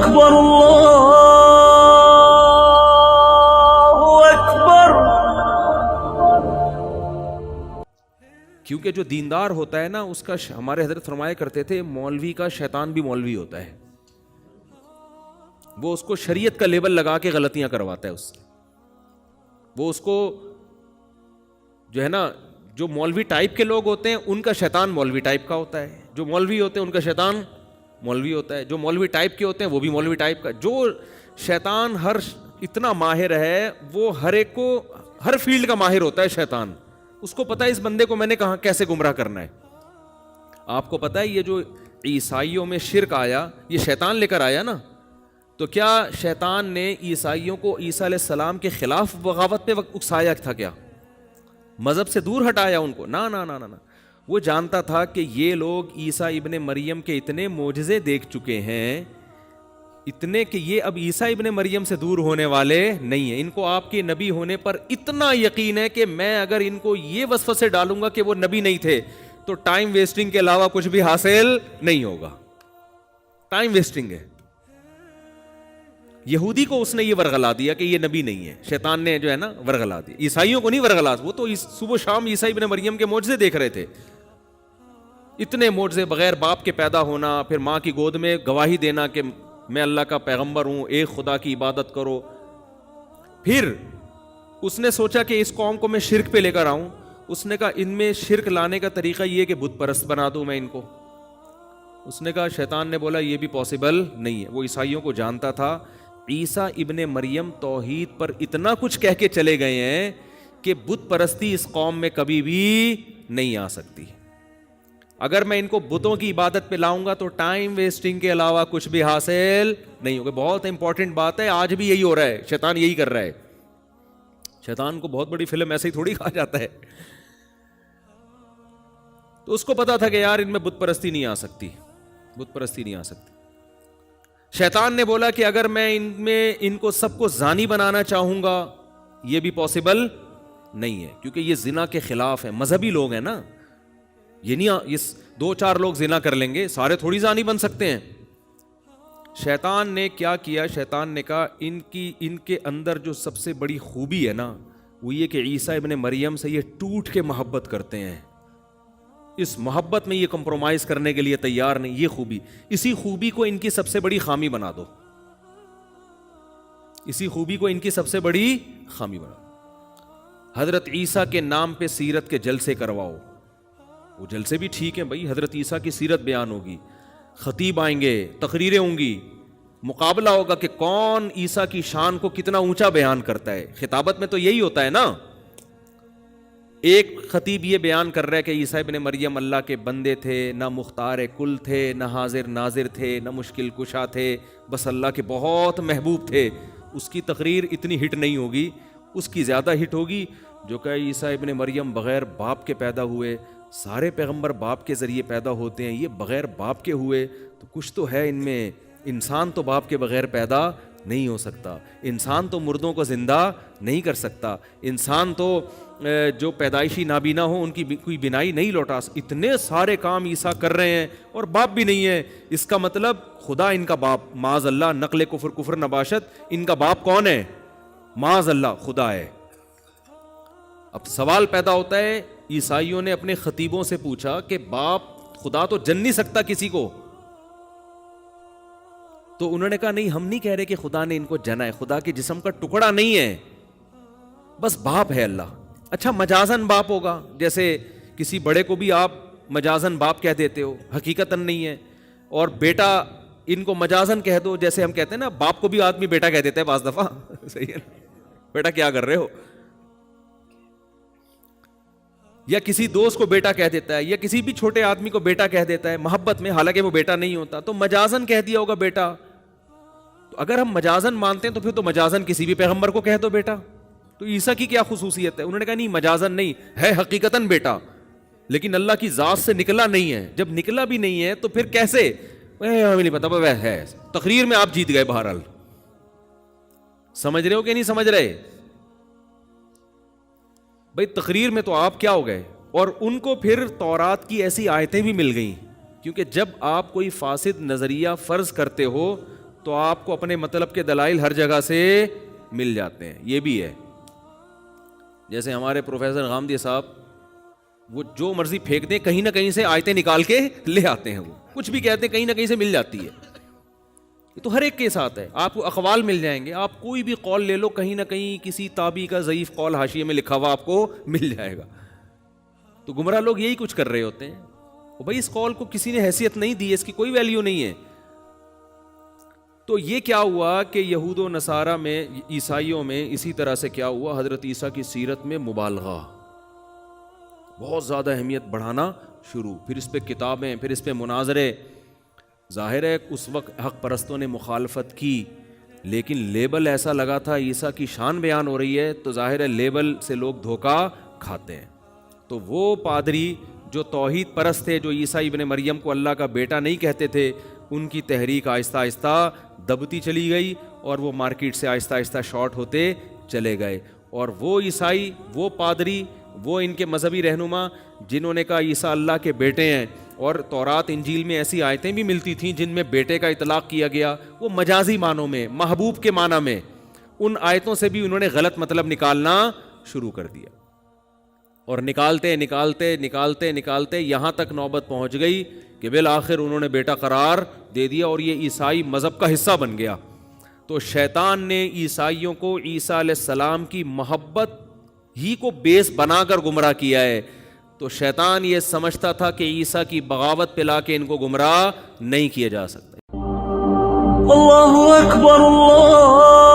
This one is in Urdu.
اکبر اللہ اکبر. کیونکہ جو دیندار ہوتا ہے نا اس کا ہمارے حضرت فرمایا کرتے تھے مولوی کا شیطان بھی مولوی ہوتا ہے. وہ اس کو شریعت کا لیبل لگا کے غلطیاں کرواتا ہے اس سے. وہ اس کو جو ہے نا جو مولوی ٹائپ کے لوگ ہوتے ہیں ان کا شیطان مولوی ٹائپ کا ہوتا ہے. جو مولوی ہوتے ہیں ان کا شیطان مولوی ہوتا ہے. جو مولوی ٹائپ کے ہوتے ہیں وہ بھی مولوی ٹائپ کا. جو شیطان اتنا ماہر ہے وہ ہر ایک کو ہر فیلڈ کا ماہر ہوتا ہے شیطان. اس کو پتا ہے اس بندے کو میں نے کہاں کیسے گمراہ کرنا ہے. آپ کو پتا ہے یہ جو عیسائیوں میں شرک آیا یہ شیطان لے کر آیا نا. تو کیا شیطان نے عیسائیوں کو عیسیٰ علیہ السلام کے خلاف بغاوت پہ اکسایا تھا؟ کیا مذہب سے دور ہٹایا ان کو؟ نہ نہ نہ نہ. وہ جانتا تھا کہ یہ لوگ عیسیٰ ابن مریم کے اتنے معجزے دیکھ چکے ہیں اتنے کہ یہ اب عیسیٰ ابن مریم سے دور ہونے والے نہیں ہیں. ان کو آپ کے نبی ہونے پر اتنا یقین ہے کہ میں اگر ان کو یہ وسوسے ڈالوں گا کہ وہ نبی نہیں تھے تو ٹائم ویسٹنگ کے علاوہ کچھ بھی حاصل نہیں ہوگا. ٹائم ویسٹنگ ہے. یہودی کو اس نے یہ ورغلا دیا کہ یہ نبی نہیں ہے. شیطان نے جو ہے نا ورغلا دیا. عیسائیوں کو نہیں ورغلا. وہ تو صبح شام عیسیٰ ابن مریم کے معجزے دیکھ رہے تھے. اتنے معجزے، بغیر باپ کے پیدا ہونا، پھر ماں کی گود میں گواہی دینا کہ میں اللہ کا پیغمبر ہوں، ایک خدا کی عبادت کرو. پھر اس نے سوچا کہ اس قوم کو میں شرک پہ لے کر آؤں. اس نے کہا ان میں شرک لانے کا طریقہ یہ کہ بت پرست بنا دوں میں ان کو. اس نے کہا شیطان نے بولا یہ بھی پاسبل نہیں ہے. وہ عیسائیوں کو جانتا تھا عیسیٰ ابن مریم توحید پر اتنا کچھ کہہ کے چلے گئے ہیں کہ بت پرستی اس قوم میں کبھی بھی نہیں آ سکتی. اگر میں ان کو بتوں کی عبادت پہ لاؤں گا تو ٹائم ویسٹنگ کے علاوہ کچھ بھی حاصل نہیں ہوگا. بہت امپورٹنٹ بات ہے. آج بھی یہی ہو رہا ہے. شیطان یہی کر رہا ہے. شیطان کو بہت بڑی فلم ایسے ہی تھوڑی کہا جاتا ہے. تو اس کو پتا تھا کہ یار ان میں بت پرستی نہیں آ سکتی. بت پرستی نہیں آ سکتی. شیطان نے بولا کہ اگر میں ان کو سب کو زانی بنانا چاہوں گا یہ بھی پاسبل نہیں ہے کیونکہ یہ زنا کے خلاف ہے. مذہبی لوگ ہیں نا. یہ نہیں اس 2-4 لوگ زنا کر لیں گے سارے تھوڑی زانی بن سکتے ہیں. شیطان نے کیا کیا؟ شیطان نے کہا ان کے اندر جو سب سے بڑی خوبی ہے نا وہ یہ کہ عیسیٰ ابن مریم سے یہ ٹوٹ کے محبت کرتے ہیں. اس محبت میں یہ کمپرومائز کرنے کے لیے تیار نہیں. یہ خوبی، اسی خوبی کو ان کی سب سے بڑی خامی بنا دو. اسی خوبی کو ان کی سب سے بڑی خامی بنا دو. حضرت عیسیٰ کے نام پہ سیرت کے جلسے کرواؤ. وہ جلسے بھی ٹھیک ہیں بھائی، حضرت عیسیٰ کی سیرت بیان ہوگی، خطیب آئیں گے، تقریریں ہوں گی، مقابلہ ہوگا کہ کون عیسیٰ کی شان کو کتنا اونچا بیان کرتا ہے. خطابت میں تو یہی ہوتا ہے نا. ایک خطیب یہ بیان کر رہا ہے کہ عیسیٰ ابن مریم اللہ کے بندے تھے، نہ مختار کل تھے، نہ حاضر ناظر تھے، نہ مشکل کشا تھے، بس اللہ کے بہت محبوب تھے. اس کی تقریر اتنی ہٹ نہیں ہوگی. اس کی زیادہ ہٹ ہوگی جو کہ عیسیٰ ابن مریم بغیر باپ کے پیدا ہوئے. سارے پیغمبر باپ کے ذریعے پیدا ہوتے ہیں، یہ بغیر باپ کے ہوئے تو کچھ تو ہے ان میں. انسان تو باپ کے بغیر پیدا نہیں ہو سکتا. انسان تو مردوں کو زندہ نہیں کر سکتا. انسان تو جو پیدائشی نابینا ہو ان کی کوئی بینائی نہیں لوٹا. اتنے سارے کام عیسیٰ کر رہے ہیں اور باپ بھی نہیں ہے. اس کا مطلب خدا ان کا باپ، معاذ اللہ، نقل کفر نباشت، ان کا باپ کون ہے؟ معاذ اللہ خدا ہے. اب سوال پیدا ہوتا ہے، عیسائیوں نے اپنے خطیبوں سے پوچھا کہ باپ خدا تو جن نہیں سکتا کسی کو. تو انہوں نے کہا نہیں، ہم نہیں کہہ رہے کہ خدا نے ان کو جنا ہے. خدا کے جسم کا ٹکڑا نہیں ہے، بس باپ ہے اللہ. اچھا مجازن باپ ہوگا، جیسے کسی بڑے کو بھی آپ مجازن باپ کہہ دیتے ہو، حقیقتاً نہیں ہے. اور بیٹا ان کو مجازن کہہ دو، جیسے ہم کہتے ہیں نا باپ کو بھی آدمی بیٹا کہہ دیتا ہے بعض دفعہ. صحیح ہے، بیٹا کیا کر رہے ہو. یا کسی دوست کو بیٹا کہہ دیتا ہے، یا کسی بھی چھوٹے آدمی کو بیٹا کہہ دیتا ہے محبت میں، حالانکہ وہ بیٹا نہیں ہوتا. تو مجازن کہہ دیا ہوگا بیٹا. تو اگر ہم مجازن مانتے ہیں تو پھر تو مجازن کسی بھی پیغمبر کو کہہ دو بیٹا. تو عیسیٰ کی کیا خصوصیت ہے؟ انہوں نے کہا نہیں، مجازن نہیں ہے، حقیقتاً بیٹا، لیکن اللہ کی ذات سے نکلا نہیں ہے. جب نکلا بھی نہیں ہے تو پھر کیسے؟ ہمیں نہیں پتا ہے. تقریر میں آپ جیت گئے. بہرحال سمجھ رہے ہو کہ نہیں سمجھ رہے بھائی؟ تقریر میں تو آپ کیا ہو گئے. اور ان کو پھر تورات کی ایسی آیتیں بھی مل گئیں، کیونکہ جب آپ کوئی فاسد نظریہ فرض کرتے ہو تو آپ کو اپنے مطلب کے دلائل ہر جگہ سے مل جاتے ہیں. یہ بھی ہے. جیسے ہمارے پروفیسر غامدی صاحب وہ جو مرضی پھینک دیں کہیں نہ کہیں سے آیتیں نکال کے لے آتے ہیں. وہ کچھ بھی کہتے ہیں کہیں نہ کہیں سے مل جاتی ہے. یہ تو ہر ایک کے ساتھ ہے. آپ کو اقوال مل جائیں گے, آپ کوئی بھی قول لے لو, کہیں نہ کہیں کسی تابعی کا ضعیف قول حاشیے میں لکھا ہوا آپ کو مل جائے گا. تو گمراہ لوگ یہی کچھ کر رہے ہوتے ہیں. بھائی اس قول کو کسی نے حیثیت نہیں دی, اس کی کوئی ویلیو نہیں ہے. تو یہ کیا ہوا کہ یہود و نصارہ میں, عیسائیوں میں اسی طرح سے کیا ہوا, حضرت عیسیٰ کی سیرت میں مبالغہ, بہت زیادہ اہمیت بڑھانا شروع. پھر اس پہ کتابیں, پھر اس پہ مناظرے. ظاہر ہے اس وقت حق پرستوں نے مخالفت کی, لیکن لیبل ایسا لگا تھا عیسیٰ کی شان بیان ہو رہی ہے, تو ظاہر ہے لیبل سے لوگ دھوکہ کھاتے ہیں. تو وہ پادری جو توحید پرست تھے, جو عیسیٰ ابن مریم کو اللہ کا بیٹا نہیں کہتے تھے, ان کی تحریک آہستہ آہستہ دبتی چلی گئی اور وہ مارکیٹ سے آہستہ آہستہ شارٹ ہوتے چلے گئے. اور وہ عیسائی, وہ پادری, وہ ان کے مذہبی رہنما جنہوں نے کہا عیسیٰ اللہ کے بیٹے ہیں, اور تورات انجیل میں ایسی آیتیں بھی ملتی تھیں جن میں بیٹے کا اطلاق کیا گیا, وہ مجازی معنوں میں, محبوب کے معنی میں, ان آیتوں سے بھی انہوں نے غلط مطلب نکالنا شروع کر دیا. اور نکالتے نکالتے نکالتے نکالتے یہاں تک نوبت پہنچ گئی کہ بالآخر انہوں نے بیٹا قرار دے دیا, اور یہ عیسائی مذہب کا حصہ بن گیا. تو شیطان نے عیسائیوں کو عیسیٰ علیہ السلام کی محبت ہی کو بیس بنا کر گمراہ کیا ہے. تو شیطان یہ سمجھتا تھا کہ عیسیٰ کی بغاوت پہ لا کے ان کو گمراہ نہیں کیا جا سکتا. اللہ اکبر اللہ